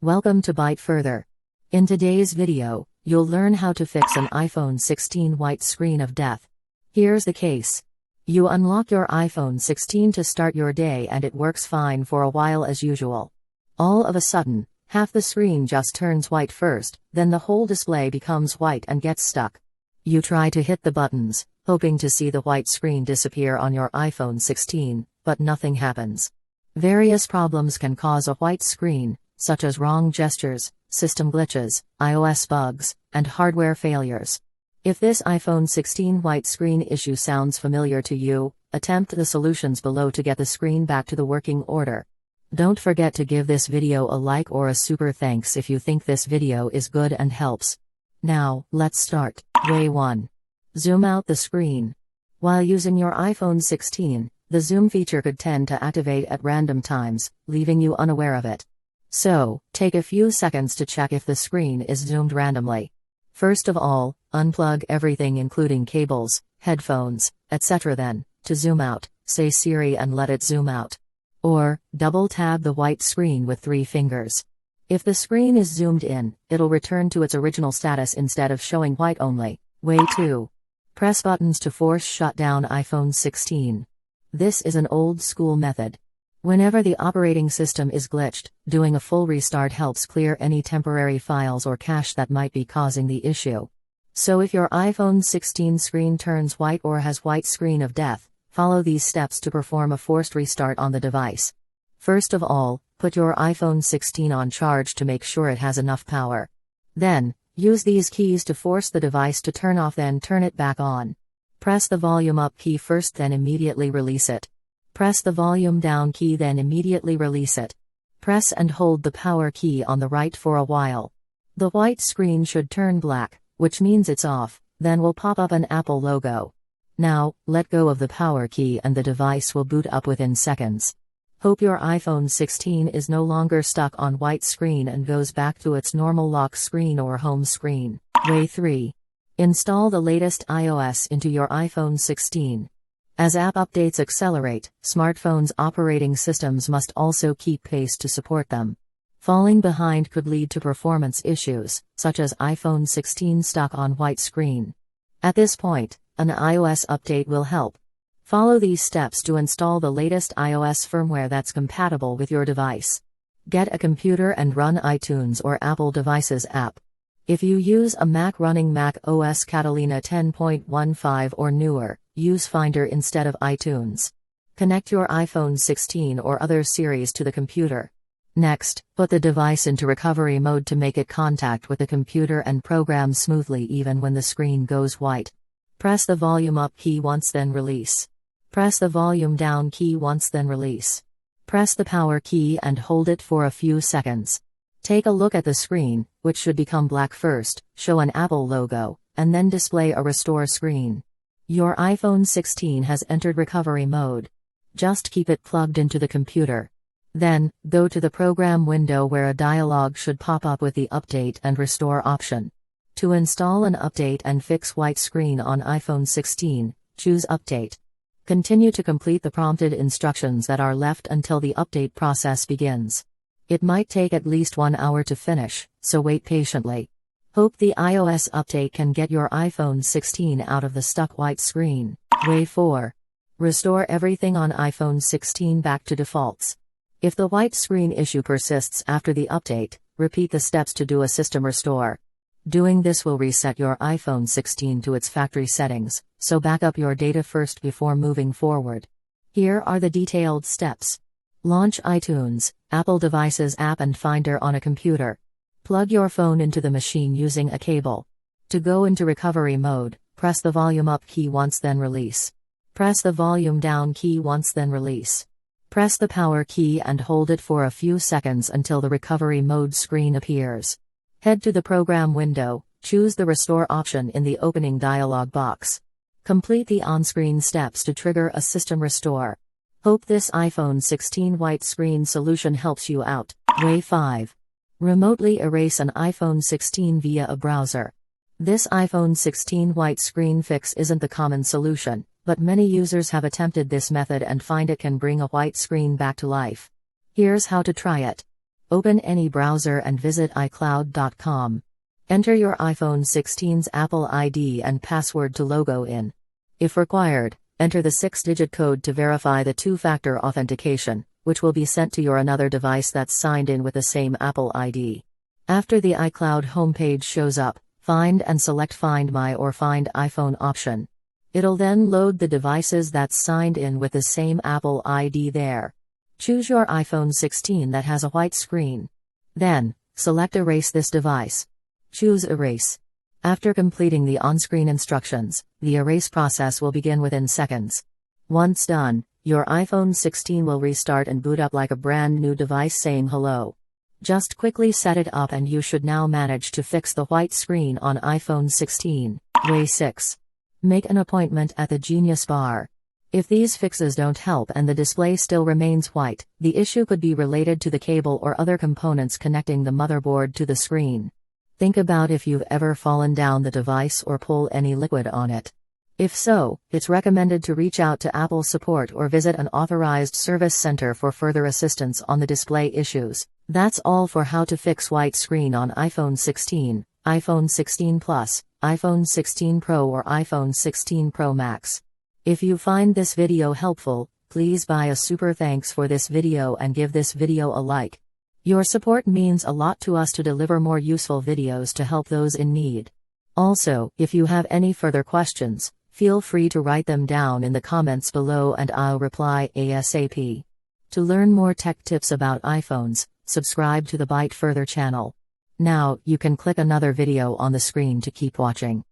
Welcome to Byte Further. In today's video, you'll learn how to fix an iPhone 16 white screen of death. Here's the case. You unlock your iPhone 16 to start your day and it works fine for a while as usual. All of a sudden, half the screen just turns white first, then the whole display becomes white and gets stuck. You try to hit the buttons, hoping to see the white screen disappear on your iPhone 16, but nothing happens. Various problems can cause a white screen, such as wrong gestures, system glitches, iOS bugs, and hardware failures. If this iPhone 16 white screen issue sounds familiar to you, attempt the solutions below to get the screen back to the working order. Don't forget to give this video a like or a super thanks if you think this video is good and helps. Now, let's start. Way 1. Zoom out the screen. While using your iPhone 16, the zoom feature could tend to activate at random times, leaving you unaware of it. So, take a few seconds to check if the screen is zoomed randomly. First of all, unplug everything including cables, headphones, etc. Then, to zoom out, say Siri and let it zoom out. Or, double-tap the white screen with 3 fingers. If the screen is zoomed in, it'll return to its original status instead of showing white only. Way 2. Press buttons to force shut down iPhone 16. This is an old-school method. Whenever the operating system is glitched, doing a full restart helps clear any temporary files or cache that might be causing the issue. So if your iPhone 16 screen turns white or has white screen of death, follow these steps to perform a forced restart on the device. First of all, put your iPhone 16 on charge to make sure it has enough power. Then, use these keys to force the device to turn off, then turn it back on. Press the volume up key first, then immediately release it. Press the volume down key, then immediately release it. Press and hold the power key on the right for a while. The white screen should turn black, which means it's off, then will pop up an Apple logo. Now, let go of the power key and the device will boot up within seconds. Hope your iPhone 16 is no longer stuck on white screen and goes back to its normal lock screen or home screen. Way 3. Install the latest iOS into your iPhone 16. As app updates accelerate, smartphones' operating systems must also keep pace to support them. Falling behind could lead to performance issues, such as iPhone 16 stuck on white screen. At this point, an iOS update will help. Follow these steps to install the latest iOS firmware that's compatible with your device. Get a computer and run iTunes or Apple Devices app. If you use a Mac running Mac OS Catalina 10.15 or newer, use Finder instead of iTunes. Connect your iPhone 16 or other series to the computer. Next, put the device into recovery mode to make it contact with the computer and program smoothly even when the screen goes white. Press the volume up key once, then release. Press the volume down key once, then release. Press the power key and hold it for a few seconds. Take a look at the screen, which should become black first, show an Apple logo, and then display a restore screen. Your iPhone 16 has entered recovery mode. Just keep it plugged into the computer. Then, go to the program window where a dialog should pop up with the update and restore option. To install an update and fix white screen on iPhone 16, choose Update. Continue to complete the prompted instructions that are left until the update process begins. It might take at least 1 hour to finish, so wait patiently. Hope the iOS update can get your iPhone 16 out of the stuck white screen. Way 4. Restore everything on iPhone 16 back to defaults. If the white screen issue persists after the update, repeat the steps to do a system restore. Doing this will reset your iPhone 16 to its factory settings, so back up your data first before moving forward. Here are the detailed steps. Launch iTunes, Apple Devices app and Finder on a computer. Plug your phone into the machine using a cable. To go into recovery mode, press the volume up key once, then release. Press the volume down key once, then release. Press the power key and hold it for a few seconds until the recovery mode screen appears. Head to the program window, choose the restore option in the opening dialog box. Complete the on-screen steps to trigger a system restore. Hope this iPhone 16 white screen solution helps you out. Way 5. Remotely erase an iPhone 16 via a browser. This iPhone 16 white screen fix isn't the common solution, but many users have attempted this method and find it can bring a white screen back to life. Here's how to try it. Open any browser and visit iCloud.com. Enter your iPhone 16's Apple ID and password to logo in. If required, enter the 6-digit code to verify the two-factor authentication, which will be sent to your another device that's signed in with the same Apple ID. After the iCloud homepage shows up, find and select Find My or Find iPhone option. It'll then load the devices that's signed in with the same Apple ID there. Choose your iPhone 16 that has a white screen. Then, select Erase this device. Choose Erase. After completing the on-screen instructions, the erase process will begin within seconds. Once done, your iPhone 16 will restart and boot up like a brand new device saying hello. Just quickly set it up and you should now manage to fix the white screen on iPhone 16. Way 6. Make an appointment at the Genius Bar. If these fixes don't help and the display still remains white, the issue could be related to the cable or other components connecting the motherboard to the screen. Think about if you've ever fallen down the device or pulled any liquid on it. If so, it's recommended to reach out to Apple support or visit an authorized service center for further assistance on the display issues. That's all for how to fix white screen on iPhone 16, iPhone 16 Plus, iPhone 16 Pro or iPhone 16 Pro Max. If you find this video helpful, please buy a super thanks for this video and give this video a like. Your support means a lot to us to deliver more useful videos to help those in need. Also, if you have any further questions, feel free to write them down in the comments below and I'll reply ASAP. To learn more tech tips about iPhones, subscribe to the Byte Further channel. Now, you can click another video on the screen to keep watching.